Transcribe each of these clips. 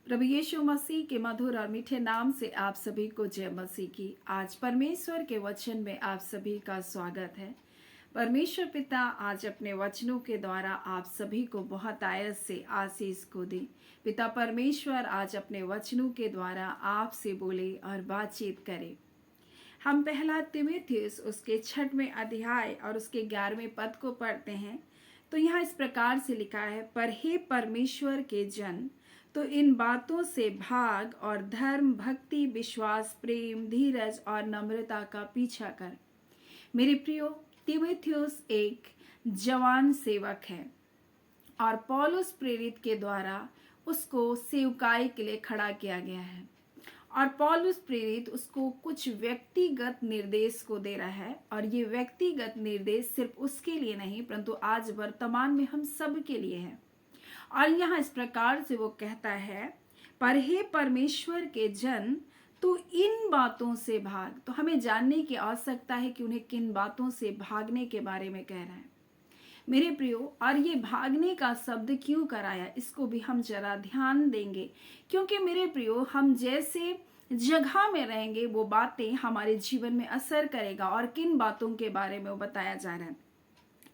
प्रभु यीशु मसीह के मधुर और मीठे नाम से आप सभी को जय मसीह की। आज परमेश्वर के वचन में आप सभी का स्वागत है। परमेश्वर पिता आज अपने वचनों के द्वारा आप सभी को बहुत आयत से आशीष को दे। पिता परमेश्वर आज अपने वचनों के द्वारा आपसे बोले और बातचीत करे। हम पहला तीमुथियुस उसके 6वें अध्याय और उसके 11वें पद को पढ़ते हैं। तो यहाँ इस प्रकार से लिखा है, पर हे परमेश्वर के जन, तो इन बातों से भाग और धर्म, भक्ति, विश्वास, प्रेम, धीरज और नम्रता का पीछा कर। मेरे प्रियो, तीमुथियुस एक जवान सेवक है और पौलुस प्रेरित के द्वारा उसको सेवकाई के लिए खड़ा किया गया है और पौलुस प्रेरित उसको कुछ व्यक्तिगत निर्देश को दे रहा है। और ये व्यक्तिगत निर्देश सिर्फ उसके लिए नहीं परंतु आज वर्तमान में हम सब के लिए है। और यहाँ इस प्रकार से वो कहता है, पर हे परमेश्वर के जन, तो इन बातों से भाग। तो हमें जानने की आवश्यकता है कि उन्हें किन बातों से भागने के बारे में कह रहा है मेरे प्रियो। और ये भागने का शब्द क्यों कराया, इसको भी हम जरा ध्यान देंगे, क्योंकि मेरे प्रियो, हम जैसे जगह में रहेंगे वो बातें हमारे जीवन में असर करेगा। और किन बातों के बारे में वो बताया जा रहा है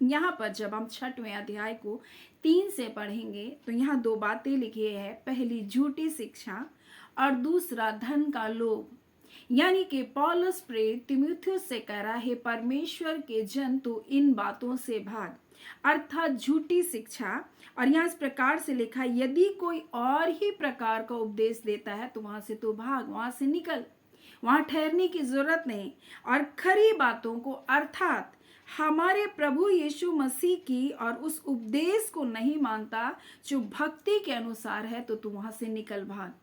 यहाँ पर। जब हम 6वें अध्याय को 3 से पढ़ेंगे तो यहाँ 2 बातें लिखी है। पहली झूठी शिक्षा और दूसरा धन का लोभ। यानी कि पौलुस प्रेरित तीमुथियुस से कह रहा है, परमेश्वर के जन, तो इन बातों से भाग, अर्थात झूठी शिक्षा। और यहाँ इस प्रकार से लिखा, यदि कोई और ही प्रकार का उपदेश देता है तो वहां से तो भाग, वहां से निकल, वहां ठहरने की जरूरत नहीं। और खरी बातों को अर्थात हमारे प्रभु यीशु मसीह की और उस उपदेश को नहीं मानता जो भक्ति के अनुसार है, तो तू वहां से निकल, भाग।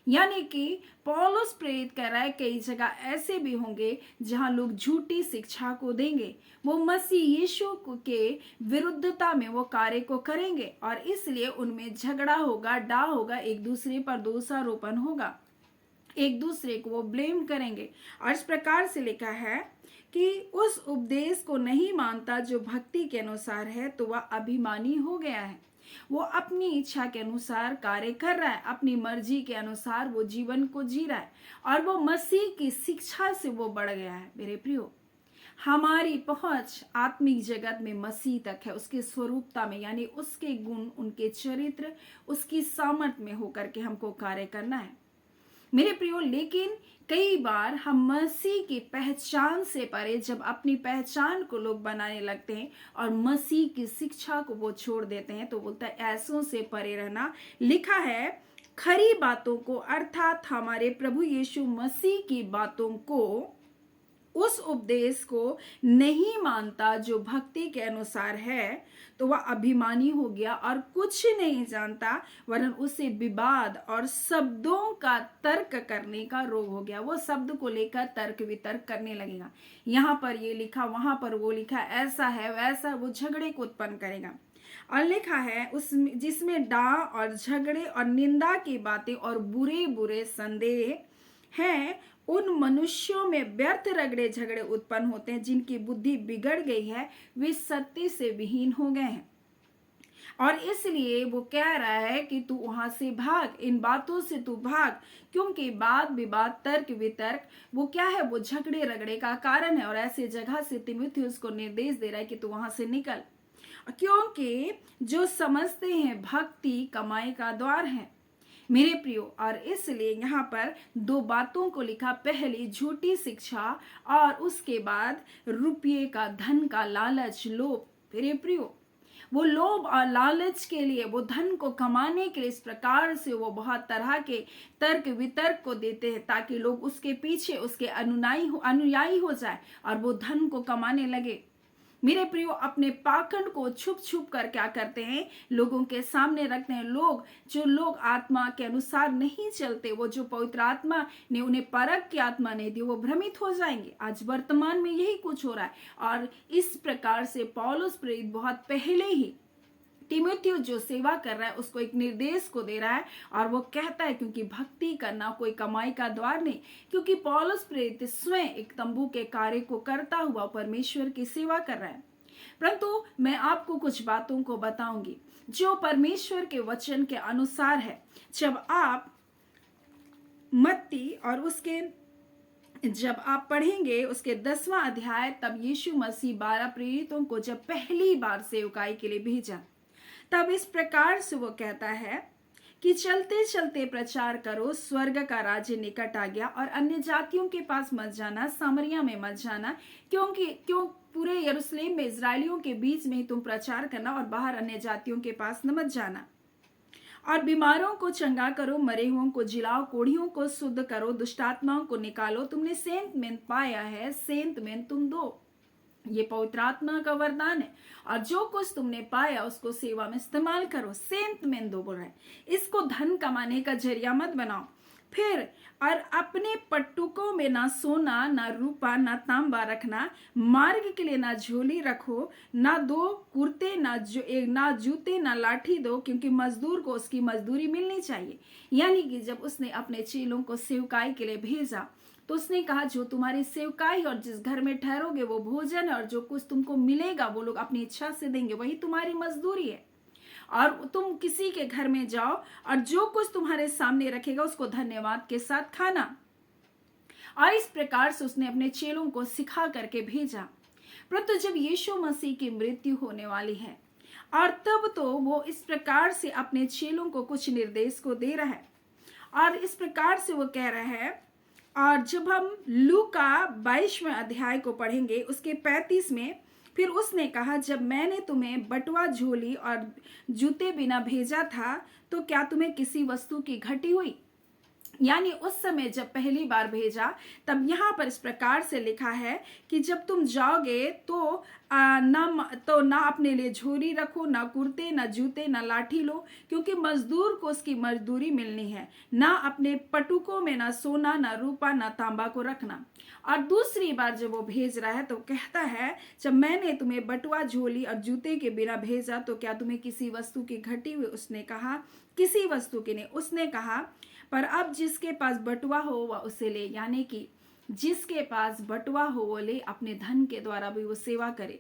यानी कि पौलुस प्रेरित कह रहा है, कई जगह ऐसे भी होंगे जहां लोग झूठी शिक्षा को देंगे, वो मसीह यीशु के विरुद्धता में वो कार्य को करेंगे और इसलिए उनमें झगड़ा होगा, डा होगा, एक दूसरे पर दोषारोपण होगा, एक दूसरे को वो ब्लेम करेंगे। और इस प्रकार से लिखा है कि उस उपदेश को नहीं मानता जो भक्ति के अनुसार है, तो वह अभिमानी हो गया है। वो अपनी इच्छा के अनुसार कार्य कर रहा है, अपनी मर्जी के अनुसार वो जीवन को जी रहा है और वो मसीह की शिक्षा से वो बढ़ गया है। मेरे प्रियो, हमारी पहुंच आत्मिक जगत में मसीह तक है, उसके स्वरूपता में, यानी उसके गुण, उनके चरित्र, उसकी सामर्थ में होकर के हमको कार्य करना है मेरे प्रियो। लेकिन कई बार हम मसीह की पहचान से परे जब अपनी पहचान को लोग बनाने लगते हैं और मसीह की शिक्षा को वो छोड़ देते हैं, तो बोलता है ऐसों से परे रहना। लिखा है, खरी बातों को अर्थात हमारे प्रभु यीशु मसीह की बातों को, उस उपदेश को नहीं मानता जो भक्ति के अनुसार है, तो वह अभिमानी हो गया और कुछ नहीं जानता, वरन उसे विवाद और शब्दों का तर्क करने का रोग हो गया। वो शब्द को लेकर तर्क वितर्क करने लगेगा, यहाँ पर ये लिखा, वहां पर वो लिखा, ऐसा है वैसा, वो झगड़े को उत्पन्न करेगा। और लिखा है उसमें, जिसमें डा और झगड़े और निंदा की बातें और बुरे बुरे संदेह हैं, उन मनुष्यों में व्यर्थ रगड़े झगड़े उत्पन्न होते हैं, जिनकी बुद्धि बिगड़ गई है, वे सत्य से विहीन हो गए हैं। और इसलिए वो कह रहा है कि तू वहां से भाग, इन बातों से तू भाग, क्योंकि वाद विवाद, तर्क वितर्क, वो क्या है, वो झगड़े रगड़े का कारण है। और ऐसे जगह से तीमुथियुस को निर्देश दे रहा है कि तू वहां से निकल, क्योंकि जो समझते हैं भक्ति कमाई का द्वार है मेरे प्रियो। और इसलिए यहाँ पर 2 बातों को लिखा, पहली झूठी शिक्षा और उसके बाद रुपये का, धन का लालच, लोभ। मेरे प्रियो, वो लोभ और लालच के लिए, वो धन को कमाने के लिए इस प्रकार से वो बहुत तरह के तर्क वितर्क को देते हैं ताकि लोग उसके पीछे, उसके अनुयायी हो जाए और वो धन को कमाने लगे। मेरे प्रियो, अपने पाखंड को छुप छुप कर क्या करते हैं, लोगों के सामने रखते हैं। जो लोग आत्मा के अनुसार नहीं चलते, वो जो पवित्र आत्मा ने उन्हें परख की आत्मा नहीं दी, वो भ्रमित हो जाएंगे। आज वर्तमान में यही कुछ हो रहा है। और इस प्रकार से पौलुस प्रेरित बहुत पहले ही तीमुथियुस जो सेवा कर रहा है उसको एक निर्देश को दे रहा है और वो कहता है, क्योंकि भक्ति करना कोई कमाई का द्वार नहीं, क्योंकि पौलुस प्रेरित स्वयं एक तंबू के कार्य को करता हुआ परमेश्वर की सेवा कर रहा है। परंतु मैं आपको कुछ बातों को बताऊंगी। जो परमेश्वर के वचन के अनुसार है। जब आप मत्ती और उसके जब आप पढ़ेंगे उसके 10वां अध्याय, तब यीशु मसीह 12 प्रेरितों को जब पहली बार सेवकाई के लिए भेजा, तब इस प्रकार से वो कहता है कि चलते चलते प्रचार करो, स्वर्ग का राज्य निकट आ गया। और अन्य जातियों के पास मत जाना, सामरिया में मत जाना, क्यों पूरे यरूशलेम में इजरायलियों के बीच में ही तुम प्रचार करना, और बाहर अन्य जातियों के पास न मत जाना। और बीमारों को चंगा करो, मरे हुओं को जिलाओ, कोढ़ियों को शुद्ध करो, दुष्टात्माओं को निकालो। तुमने सेंत में पाया है, सेंत में तुम दो। ये पवित्र आत्मा का वरदान है। और जो कुछ तुमने पाया उसको सेवा में इस्तेमाल करो। सेंत में दो बोल रहा है। इसको धन कमाने का जरिया मत बनाओ। फिर और अपने पट्टुकों में ना सोना, ना रूपा, ना तांबा रखना। मार्ग के लिए ना झोली रखो, ना दो कुर्ते, ना जूते, ना लाठी दो, क्योंकि मजदूर को उसकी मजदूरी मिलनी चाहिए। यानी कि जब उसने अपने चेलों को सेवकाई के लिए भेजा, तो उसने कहा जो तुम्हारी सेवकाई और जिस घर में ठहरोगे वो भोजन है, और जो कुछ तुमको मिलेगा वो लोग अपनी इच्छा से देंगे, वही तुम्हारी मजदूरी है। और तुम किसी के घर में जाओ और जो कुछ तुम्हारे सामने रखेगा उसको धन्यवाद के साथ खाना। और इस प्रकार से उसने अपने चेलों को सिखा करके भेजा। परंतु जब यीशु मसीह की मृत्यु होने वाली है, और तब तो वो इस प्रकार से अपने चेलों को कुछ निर्देश को दे रहा है, और इस प्रकार से वो कह रहा है। और जब हम लूका 22वें अध्याय को पढ़ेंगे उसके 35 में, फिर उसने कहा जब मैंने तुम्हें बटुआ, झोली और जूते बिना भेजा था, तो क्या तुम्हें किसी वस्तु की घटी हुई। यानी उस समय जब पहली बार भेजा, तब यहाँ पर इस प्रकार से लिखा है कि जब तुम जाओगे तो ना अपने लिए झोली रखो, ना कुर्ते, ना जूते, ना लाठी लो, क्योंकि मजदूर को उसकी मजदूरी मिलनी है। ना अपने पटुकों में ना सोना, ना रूपा, ना तांबा को रखना। और दूसरी बार जब वो भेज रहा है तो कहता है जब मैंने तुम्हें बटुआ, झोली और जूते के बिना भेजा, तो क्या तुम्हें किसी वस्तु की घटी हुई। उसने कहा किसी वस्तु की नहीं। उसने कहा पर अब जिसके पास बटुआ हो वह उसे ले। यानी कि जिसके पास बटुआ हो वो ले, अपने धन के द्वारा भी वो सेवा करे।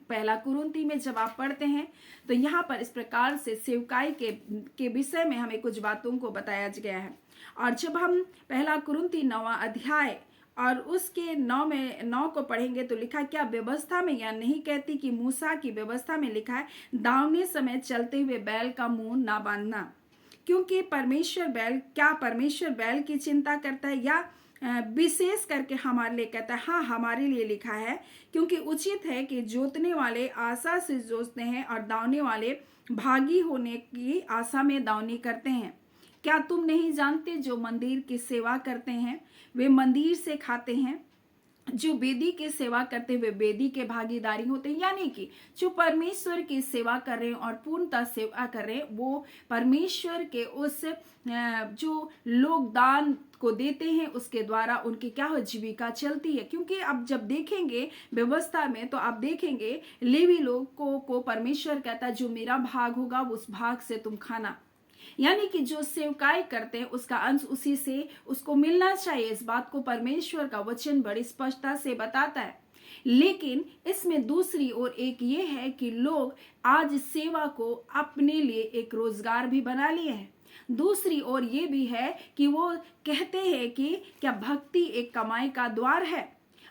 पहला कुरिन्ती में जब आप पढ़ते हैं तो यहाँ पर इस प्रकार से सेवकाई के विषय में हमें कुछ बातों को बताया गया है। और जब हम पहला कुरिन्ती 9वां अध्याय और उसके 9 को पढ़ेंगे तो लिखा क्या व्यवस्था में यह नहीं कहती कि मूसा की व्यवस्था में लिखा है दावने समय चलते हुए बैल का मुंह ना बांधना, क्योंकि परमेश्वर बैल की चिंता करता है, या विशेष करके हमारे लिए कहता है। हाँ, हमारे लिए लिखा है, क्योंकि उचित है कि जोतने वाले आशा से जोतते हैं और दावने वाले भागी होने की आशा में दावनी करते हैं। क्या तुम नहीं जानते जो मंदिर की सेवा करते हैं वे मंदिर से खाते हैं, जो वेदी की सेवा करते हुए वेदी के भागीदारी होते हैं। यानी कि जो परमेश्वर की सेवा कर रहे हैं और पूर्णतः सेवा कर रहे हैं, वो परमेश्वर के उस जो लोग दान को देते हैं उसके द्वारा उनकी क्या हो जीविका चलती है। क्योंकि अब जब देखेंगे व्यवस्था में तो आप देखेंगे लेवी लोग को परमेश्वर कहता है जो मेरा भाग होगा उस भाग से तुम खाना। यानी कि जो सेवकाई करते हैं उसका अंश उसी से उसको मिलना चाहिए। इस बात को परमेश्वर का वचन बड़ी स्पष्टता से बताता है। लेकिन इसमें दूसरी ओर एक ये है कि लोग आज सेवा को अपने लिए एक रोजगार भी बना लिए हैं। दूसरी ओर ये भी है कि वो कहते हैं कि क्या भक्ति एक कमाई का द्वार है।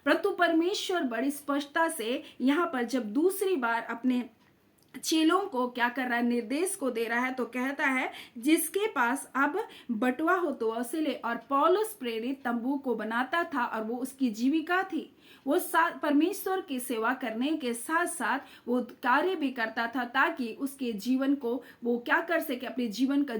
परंतु परमेश्वर बड़ी स्पष्टता से यहाँ पर जब दूसरी बार अपने चेलों को क्या कर रहा है, निर्देश को दे रहा है, तो कहता है जिसके पास अब बटुआ हो तो उसे ले। और पौलुस प्रेरित तंबू को बनाता था और वो उसकी जीविका थी। वो परमेश्वर की सेवा करने के साथ साथ वो कार्य भी करता था ताकि उसके जीवन को वो क्या कर सके, अपने जीवन का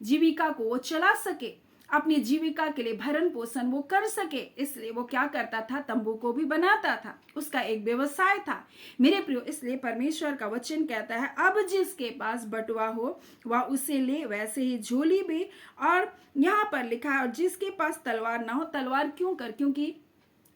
जीविका को वो चला सके, अपनी जीविका के लिए भरण पोषण वो कर सके। इसलिए वो क्या करता था, तंबू को भी बनाता था, उसका एक व्यवसाय था मेरे प्रियो। इसलिए परमेश्वर का वचन कहता है अब जिसके पास बटुआ हो वह उसे ले, वैसे ही झोली भी। और यहाँ पर लिखा है और जिसके पास तलवार ना हो। तलवार क्यों कर, क्योंकि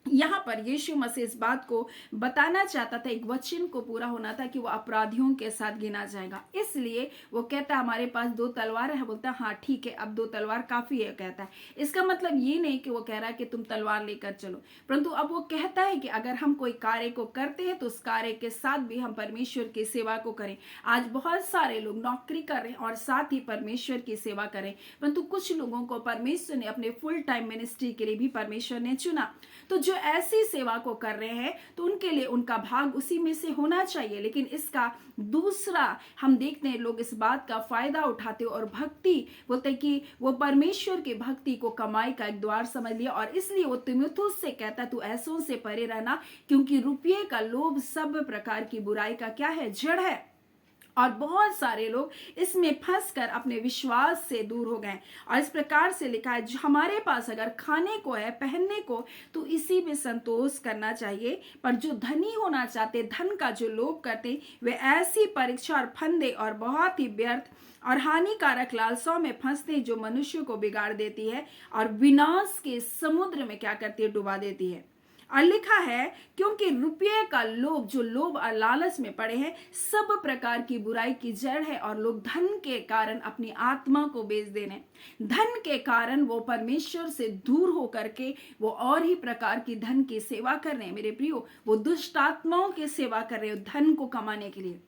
यहाँ पर यीशु मसीह इस बात को बताना चाहता था, एक वचन को पूरा होना था कि वो अपराधियों के साथ गिना जाएगा। इसलिए वो कहता है हमारे पास 2 तलवार है। बोलता है हाँ ठीक है, अब 2 तलवार काफी है। कहता है इसका मतलब ये नहीं कि वो कह रहा है कि तुम तलवार लेकर चलो, परंतु अब वो कहता है कि अगर हम कोई कार्य को करते हैं तो उस कार्य के साथ भी हम परमेश्वर की सेवा को करें। आज बहुत सारे लोग नौकरी कर रहे हैं और साथ ही परमेश्वर की सेवा करें, परंतु कुछ लोगों को परमेश्वर ने अपने फुल टाइम मिनिस्ट्री के लिए भी परमेश्वर ने चुना। तो जो ऐसी सेवा को कर रहे हैं तो उनके लिए उनका भाग उसी में से होना चाहिए। लेकिन इसका दूसरा हम देखते हैं, लोग इस बात का फायदा उठाते और भक्ति बोलते हैं कि वो परमेश्वर की भक्ति को कमाई का एक द्वार समझ लिया, और इसलिए वो तीमुथियुस से कहता तू ऐसों से परे रहना, क्योंकि रुपये का लोभ सब प्रकार की बुराई का क्या है, जड़ है। और बहुत सारे लोग इसमें फंसकर अपने विश्वास से दूर हो गए। और इस प्रकार से लिखा है, जो हमारे पास अगर खाने को है, पहनने को, तो इसी में संतोष करना चाहिए। पर जो धनी होना चाहते, धन का जो लोभ करते, वे ऐसी परीक्षा और फंदे और बहुत ही व्यर्थ और हानिकारक लालसाओं में फंसते जो मनुष्य को बिगाड़ देती है और विनाश के समुद्र में क्या करती है, डुबा देती है। और लिखा है क्योंकि रुपये का लोभ, जो लोभ और लालच में पड़े हैं, सब प्रकार की बुराई की जड़ है। और लोग धन के कारण अपनी आत्मा को बेच देने, धन के कारण वो परमेश्वर से दूर हो करके वो और ही प्रकार की धन की सेवा कर रहे हैं। मेरे प्रियो, वो दुष्ट आत्माओं की सेवा कर रहे हो धन को कमाने के लिए।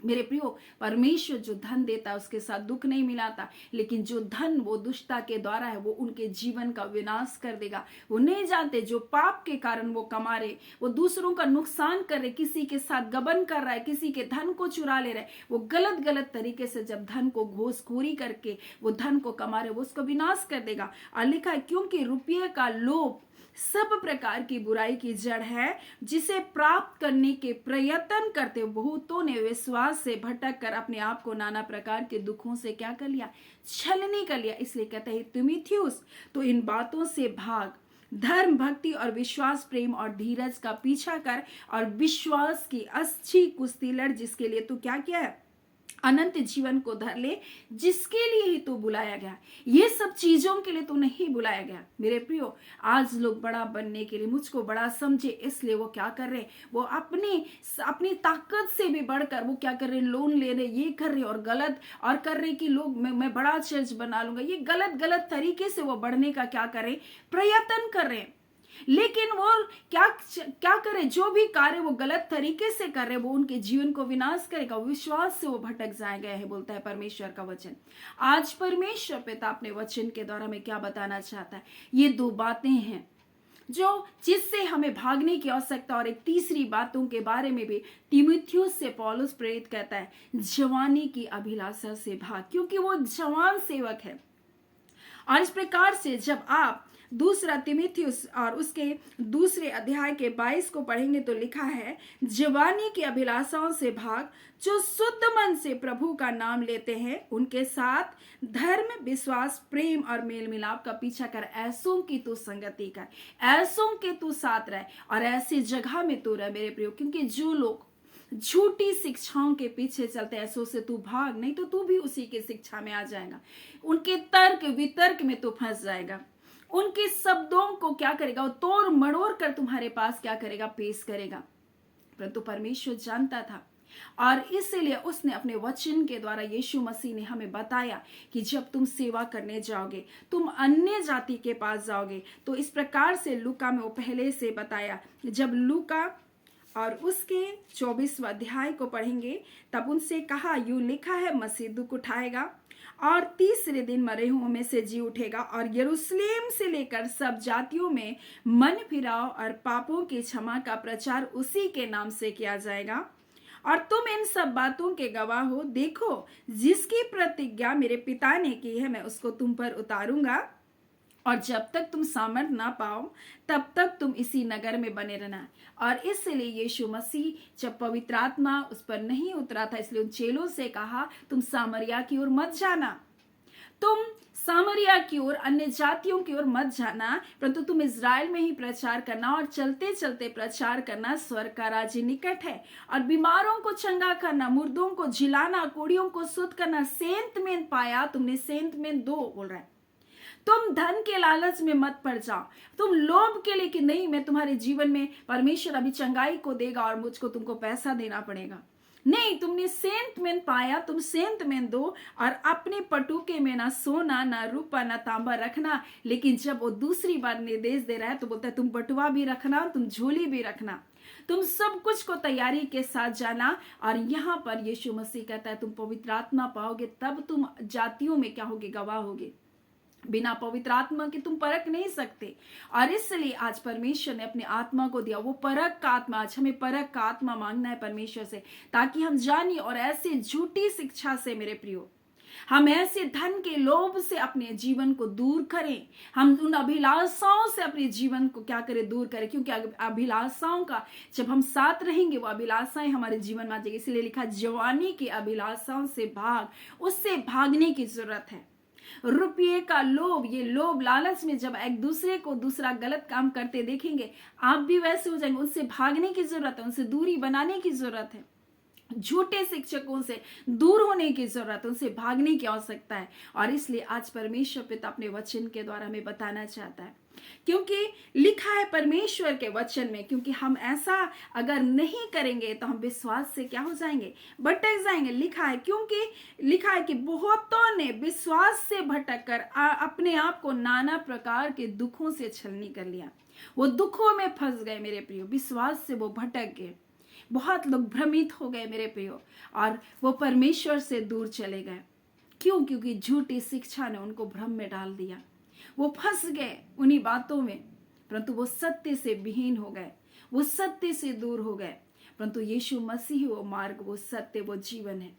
मेरे प्रियो, परमेश्वर जो धन देता है उसके साथ दुख नहीं मिलाता, लेकिन जो धन वो दुष्टता के द्वारा है वो उनके जीवन का विनाश कर देगा। वो नहीं जानते जो पाप के कारण वो कमा रहे, वो दूसरों का नुकसान कर रहे, किसी के साथ गबन कर रहा है, किसी के धन को चुरा ले रहे, वो गलत गलत तरीके से जब धन को घूसखोरी करके वो धन को कमा रहे, वो उसको विनाश कर देगा। और लिखा है क्योंकि रुपये का लोभ सब प्रकार की बुराई की जड़ है, जिसे प्राप्त करने के प्रयत्न करते बहुतों ने विश्वास से भटक कर अपने आप को नाना प्रकार के दुखों से क्या कर लिया, छलनी कर लिया। इसलिए कहते हैं तीमुथियुस, तो इन बातों से भाग, धर्म, भक्ति और विश्वास, प्रेम और धीरज का पीछा कर, और विश्वास की अच्छी कुश्ती लड़, जिसके लिए तू क्या किया है, अनंत जीवन को धर ले, जिसके लिए ही तो बुलाया गया। ये सब चीजों के लिए तो नहीं बुलाया गया। मेरे प्रियो, आज लोग बड़ा बनने के लिए, मुझको बड़ा समझे, इसलिए वो क्या कर रहे हैं, वो अपनी ताकत से भी बढ़कर वो क्या कर रहे हैं, लोन ले रहे, ये कर रहे और गलत और कर रहे कि लोग मैं बड़ा चर्च बना लूंगा, ये गलत गलत तरीके से वो बढ़ने का क्या कर रहे, प्रयत्न कर रहे हैं। लेकिन वो क्या करे, जो भी कार्य वो गलत तरीके से कर रहे, वो उनके जीवन को विनाश करेगा, विश्वास से वो भटक जाए गए हैं, बोलता है परमेश्वर का वचन। आज परमेश्वर पिता अपने वचन के द्वारा में क्या बताना चाहता है, ये 2 बातें हैं जो जिससे हमें भागने की आवश्यकता। और एक तीसरी बातों के बारे में भी तीमुथियुस से पौलुस प्रेरित कहता है, जवानी की अभिलाषा से भाग, क्योंकि वो जवान सेवक है। और इस प्रकार से जब आप दूसरा तीमुथियुस और उसके दूसरे अध्याय के 22 को पढ़ेंगे तो लिखा है, जवानी की अभिलाषाओं से भाग, जो शुद्ध मन से प्रभु का नाम लेते हैं, उनके साथ धर्म, विश्वास, प्रेम और मेल मिलाप का पीछा कर। ऐसों की तू संगति कर, ऐसों के तू साथ रह और ऐसी जगह में तू रह मेरे प्रियो। क्योंकि जो लोग झूठी शिक्षाओं के पीछे चलते, ऐसों से तू भाग, नहीं तो तू भी उसी की शिक्षा में आ जाएगा, उनके तर्क वितर्क में तू फंस जाएगा, उनके शब्दों को क्या करेगा, वो तोड़ मड़ोड़ कर तुम्हारे पास क्या करेगा, पेश करेगा। परंतु परमेश्वर जानता था, और इसलिए उसने अपने वचन के द्वारा, यीशु मसीह ने हमें बताया कि जब तुम सेवा करने जाओगे, तुम अन्य जाति के पास जाओगे, तो इस प्रकार से लूका में वो पहले से बताया। जब लूका और उसके 24वां अध्याय को पढ़ेंगे तब उनसे कहा, यूं लिखा है, मसीह दुख उठाएगा और तीसरे दिन मरे हुओं में से जी उठेगा, और यरूशलेम से लेकर सब जातियों में मन फिराव और पापों की क्षमा का प्रचार उसी के नाम से किया जाएगा, और तुम इन सब बातों के गवाह हो। देखो, जिसकी प्रतिज्ञा मेरे पिता ने की है, मैं उसको तुम पर उतारूंगा, और जब तक तुम सामर्थ ना पाओ तब तक तुम इसी नगर में बने रहना। और इसलिए यीशु मसीह जब पवित्र आत्मा उस पर नहीं उतरा था, इसलिए उन चेलों से कहा, तुम सामरिया की ओर मत जाना, तुम सामरिया की ओर, अन्य जातियों की ओर मत जाना, परंतु तुम इज़राइल में ही प्रचार करना, और चलते चलते प्रचार करना, स्वर्ग का राज्य निकट है। और बीमारों को चंगा करना, मुर्दों को जिलाना, कोड़ियों को शुद्ध करना। सेंत में पाया तुमने, सेंत में 2 बोल रहा है, तुम धन के लालच में मत पड़ जाओ, तुम लोभ के लिए कि नहीं मैं तुम्हारे जीवन में परमेश्वर अभी चंगाई को देगा और मुझको तुमको पैसा देना पड़ेगा। नहीं, तुमने सेंत में पाया, तुम सेंत में दो और अपने पटुके में ना सोना ना रूपा ना तांबा रखना। लेकिन जब वो दूसरी बार निर्देश दे रहा है तो बोलता है तुम बटुआ भी रखना, तुम झोली भी रखना, तुम सब कुछ को तैयारी के साथ जाना। और यहाँ पर यीशु मसीह कहता है तुम पवित्र आत्मा पाओगे, तब तुम जातियों में क्या होगे, गवाह होगे। बिना पवित्र आत्मा के तुम परख नहीं सकते। और इसलिए आज परमेश्वर ने अपने आत्मा को दिया, वो परख का आत्मा। आज हमें परख का आत्मा मांगना है परमेश्वर से, ताकि हम जानिए और ऐसी झूठी शिक्षा से मेरे प्रियो, हम ऐसे धन के लोभ से अपने जीवन को दूर करें। हम उन अभिलाषाओं से अपने जीवन को क्या करें, दूर करें। क्योंकि अभिलाषाओं का जब हम साथ रहेंगे वो अभिलाषाएं हमारे जीवन में आ जाएगी। इसलिए लिखा जवानी की अभिलाषाओं से भाग, उससे भागने की जरूरत है। रुपये का लोभ, ये लोभ लालच में जब एक दूसरे को दूसरा गलत काम करते देखेंगे आप भी वैसे हो जाएंगे। उनसे भागने की जरूरत है, उनसे दूरी बनाने की जरूरत है। झूठे शिक्षकों से दूर होने की जरूरत है, उनसे भागने की आवश्यकता है। और इसलिए आज परमेश्वर पिता अपने वचन के द्वारा हमें बताना चाहता है, क्योंकि लिखा है परमेश्वर के वचन में, क्योंकि हम ऐसा अगर नहीं करेंगे तो हम विश्वास से क्या हो जाएंगे, भटक जाएंगे। लिखा है, क्योंकि लिखा है कि बहुतों ने विश्वास से भटक कर अपने आप को नाना प्रकार के दुखों से छलनी कर लिया। वो दुखों में फंस गए मेरे प्रियो, विश्वास से वो भटक गए। बहुत लोग भ्रमित हो गए मेरे प्रियो, और वो परमेश्वर से दूर चले गए। क्यों? क्योंकि झूठी शिक्षा ने उनको भ्रम में डाल दिया। वो फंस गए उन्हीं बातों में, परंतु वो सत्य से विहीन हो गए, वो सत्य से दूर हो गए। परंतु यीशु मसीह वो मार्ग, वो सत्य, वो जीवन है।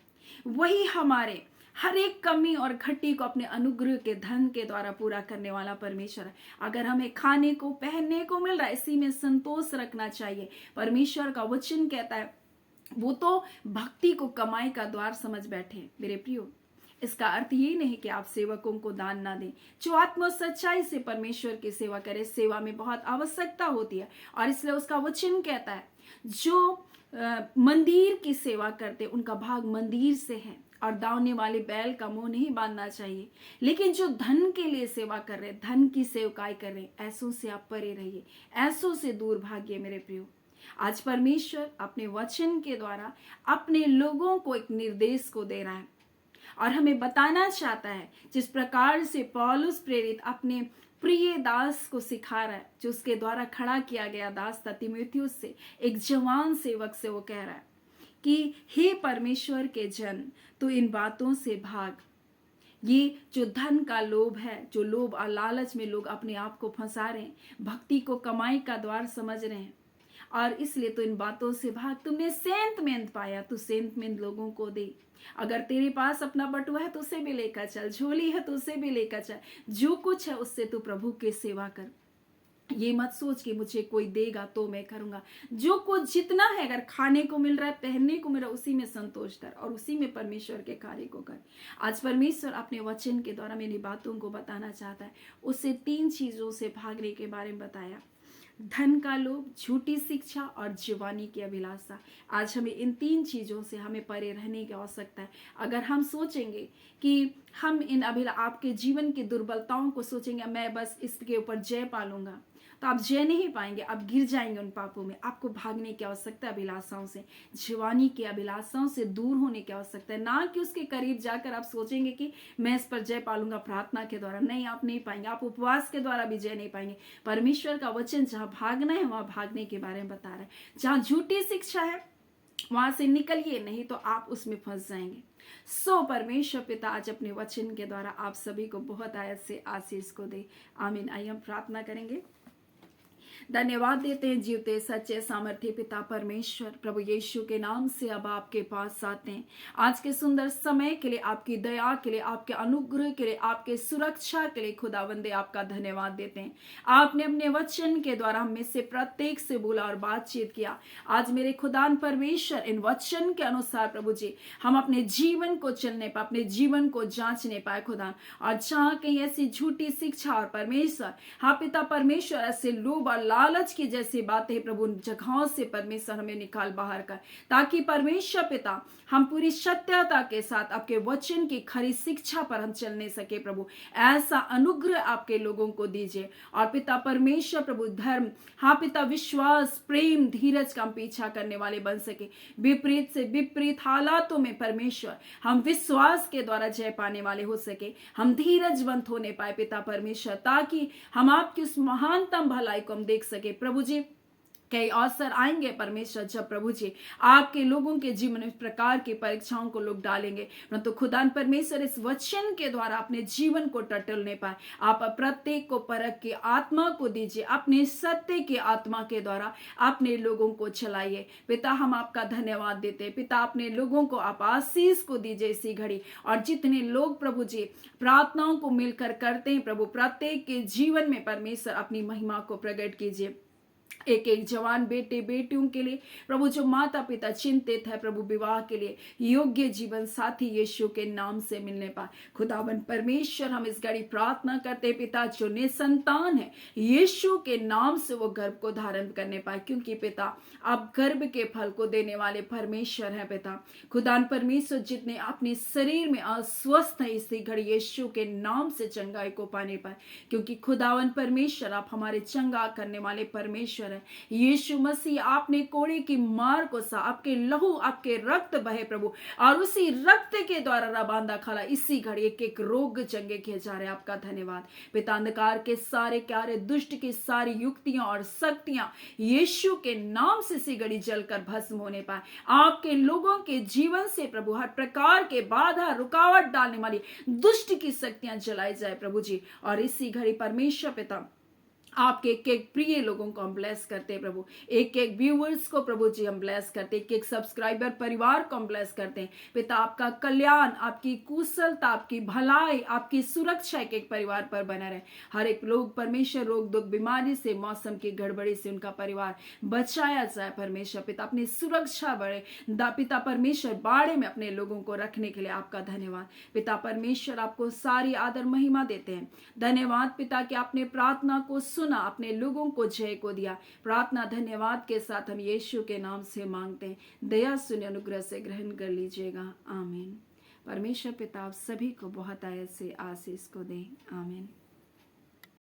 वही हमारे हर एक कमी और घटी को अपने अनुग्रह के धन के द्वारा पूरा करने वाला परमेश्वर है। अगर हमें खाने को पहनने को मिल रहा है, इसी में संतोष रखना चाहिए। परमेश्वर का वचन कहता है वो तो भक्ति को कमाई का द्वार समझ बैठे मेरे प्रियो। इसका अर्थ ये नहीं कि आप सेवकों को दान ना दें। जो आत्मा सच्चाई से परमेश्वर की सेवा करे, सेवा में बहुत आवश्यकता होती है। और इसलिए उसका वचन कहता है जो मंदिर की सेवा करते उनका भाग मंदिर से है। और दावने वाले बैल का मुंह नहीं बांधना चाहिए। लेकिन जो धन के लिए सेवा कर रहे, धन की सेवकाई कर रहे, ऐसों से आप परे रहिए, ऐसों से दूर भागिए मेरे प्रियो। आज परमेश्वर अपने वचन के द्वारा अपने लोगों को एक निर्देश को दे रहा है और हमें बताना चाहता है, जिस प्रकार से पौलुस प्रेरित अपने प्रिय दास को सिखा रहा है, जो उसके द्वारा खड़ा किया गया दास था तीमुथियुस से, एक जवान सेवक से वो कह रहा है कि हे परमेश्वर के जन, तो इन बातों से भाग। ये जो धन का लोभ है, जो लोभ और लालच में लोग अपने आप को फंसा रहे हैं, भक्ति को कमाई का द्वार समझ रहे हैं, और इसलिए तो इन बातों से भाग। तुमने सेंतमेंत पाया तो सेंतमेंत लोगों को दे। अगर तेरे पास अपना बटुआ है तो उसे भी लेकर चल, झोली है तो उसे भी लेकर चल, जो कुछ है उससे तू प्रभु की सेवा कर। ये मत सोच कि मुझे कोई देगा तो मैं करूंगा। जो कुछ जितना है, अगर खाने को मिल रहा है, पहनने को मिल रहा है, उसी में संतोष कर और उसी में परमेश्वर के कार्य को कर। आज परमेश्वर अपने वचन के द्वारा मेरी बातों को बताना चाहता है। उससे 3 चीजों से भागने के बारे में बताया, धन का लोभ, झूठी शिक्षा और जीवानी की अभिलाषा। आज हमें इन 3 चीजों से हमें परे रहने की आवश्यकता है। अगर हम सोचेंगे कि हम इन आपके जीवन की दुर्बलताओं को सोचेंगे मैं बस इसके ऊपर जय पालूंगा, तो आप जय नहीं पाएंगे, आप गिर जाएंगे उन पापों में। आपको भागने की आवश्यकता है अभिलाषाओं से, जीवानी की अभिलाषाओं से दूर होने की आवश्यकता है। ना कि उसके करीब जाकर आप सोचेंगे कि मैं इस पर जय पालूंगा प्रार्थना के द्वारा। नहीं, आप नहीं पाएंगे। आप उपवास के द्वारा भी जय नहीं पाएंगे। परमेश्वर का वचन जहां भागना है वहां भागने के बारे में बता रहा है। जहां झूठी शिक्षा है वहां से निकलिए, नहीं तो आप उसमें फंस जाएंगे। परमेश्वर पिता आज अपने वचन के द्वारा आप सभी को बहुत आयत से आशीष को दे। आमीन। आइए हम प्रार्थना करेंगे। धन्यवाद देते हैं जीवते सच्चे सामर्थ्य पिता परमेश्वर, प्रभु यीशु के नाम से अब आपके पास आते हैं। आज के सुंदर समय के लिए, आपकी दया के लिए, आपके अनुग्रह के लिए, आपके सुरक्षा के लिए खुदावंदे आपका धन्यवाद देते हैं। आपने अपने वचन के द्वारा हम में से प्रत्येक से बोला और बातचीत किया। आज मेरे खुदान परमेश्वर इन वचन के अनुसार प्रभु जी हम अपने जीवन को चलने पाए, अपने जीवन को जांचने पाए खुदा। और जहाँ कहीं ऐसी झूठी शिक्षा और परमेश्वर हाँ पिता परमेश्वर ऐसे लोभ और और लालच की जैसी बातें प्रभु उन जगहों से परमेश्वर हमें निकाल बाहर कर, ताकि परमेश्वर पिता हम पूरी सत्यता के साथ आपके वचन की खरी शिक्षा पर हम चलने सके। प्रभु ऐसा अनुग्रह आपके लोगों को दीजिए। और पिता परमेश्वर प्रभु धर्म, हाँ पिता, विश्वास, प्रेम, धीरज का हम पीछा करने वाले बन सके। विपरीत से विपरीत हालातों में परमेश्वर हम विश्वास के द्वारा जय पाने वाले हो सके। हम धीरजवंत होने पाए पिता परमेश्वर, ताकि हम आपकी उस महानतम भलाई को हम देख सके। प्रभु जी कई अवसर आएंगे परमेश्वर जब प्रभु जी आपके लोगों के जीवन में प्रकार की परीक्षाओं को लोग डालेंगे, परंतु खुदान परमेश्वर इस वचन के द्वारा अपने जीवन को टटोलने पाए। आप प्रत्येक को परख की आत्मा को दीजिए, अपने सत्य की आत्मा के द्वारा अपने लोगों को चलाइए। पिता हम आपका धन्यवाद देते। पिता अपने लोगों को आप आशीष को दीजिए इसी घड़ी। और जितने लोग प्रभु जी प्रार्थनाओं को मिलकर करते हैं प्रभु, प्रत्येक के जीवन में परमेश्वर अपनी महिमा को प्रकट कीजिए। एक एक जवान बेटे बेटियों के लिए प्रभु, जो माता पिता चिंतित है प्रभु विवाह के लिए योग्य जीवन साथी यीशु के नाम से मिलने पाए। खुदावन परमेश्वर हम इस घड़ी प्रार्थना करते पिता, जो निसंतान है यीशु के नाम से वो गर्भ को धारण करने पाए, क्योंकि पिता आप गर्भ के फल को देने वाले परमेश्वर हैं। पिता खुदान परमेश्वर जितने अपने शरीर में अस्वस्थ है इसी घड़ी यीशु के नाम से चंगाई को पाने पाए, क्योंकि खुदावन परमेश्वर आप हमारे चंगा करने वाले परमेश्वर है। यीशु मसीह आपने कोड़े की मार को सा, आपके लहू आपके रक्त बहे प्रभु, और उसी रक्त के द्वारा रबांदा खाला इसी घड़ी एक एक रोग चंगे किए जा रहे। आपका धन्यवाद पिता। अंधकार के सारे कार्य, दुष्ट की सारी युक्तियां और शक्तियां यीशु के नाम से इसी घड़ी जलकर भस्म होने पाए। आपके लोगों के जीवन से प्रभु हर प्रकार के बाधा रुकावट डालने वाली दुष्ट की शक्तियां जलाई जाए प्रभु जी। और इसी घड़ी परमेश्वर पिता आपके एक एक प्रिय लोगों को हम ब्लेस करते हैं प्रभु, एक एक व्यूअर्स को प्रभु जी हम ब्लेस करते हैं, एक एक सब्सक्राइबर परिवार को हम ब्लेस करते हैं। पिता आपका कल्याण, आपकी कुशलता, आपकी भलाई, आपकी सुरक्षा एक एक परिवार पर बना रहे। हर एक लोग परमेश्वर रोग दुख बीमारी से, मौसम की गड़बड़ी से उनका परिवार बचाया जाए परमेश्वर पिता। अपनी सुरक्षा बढ़े पिता परमेश्वर, बाड़े में अपने लोगों को रखने के लिए आपका धन्यवाद पिता परमेश्वर। आपको सारी आदर महिमा देते हैं। धन्यवाद पिता कि आपने प्रार्थना को सुना, अपने लोगों को जय को दिया। प्रार्थना धन्यवाद के साथ हम यीशु के नाम से मांगते हैं। दया सुन अनुग्रह से ग्रहण कर लीजिएगा। आमीन। परमेश्वर पिता आप सभी को बहुत आयत से आशीष को दें। आमीन।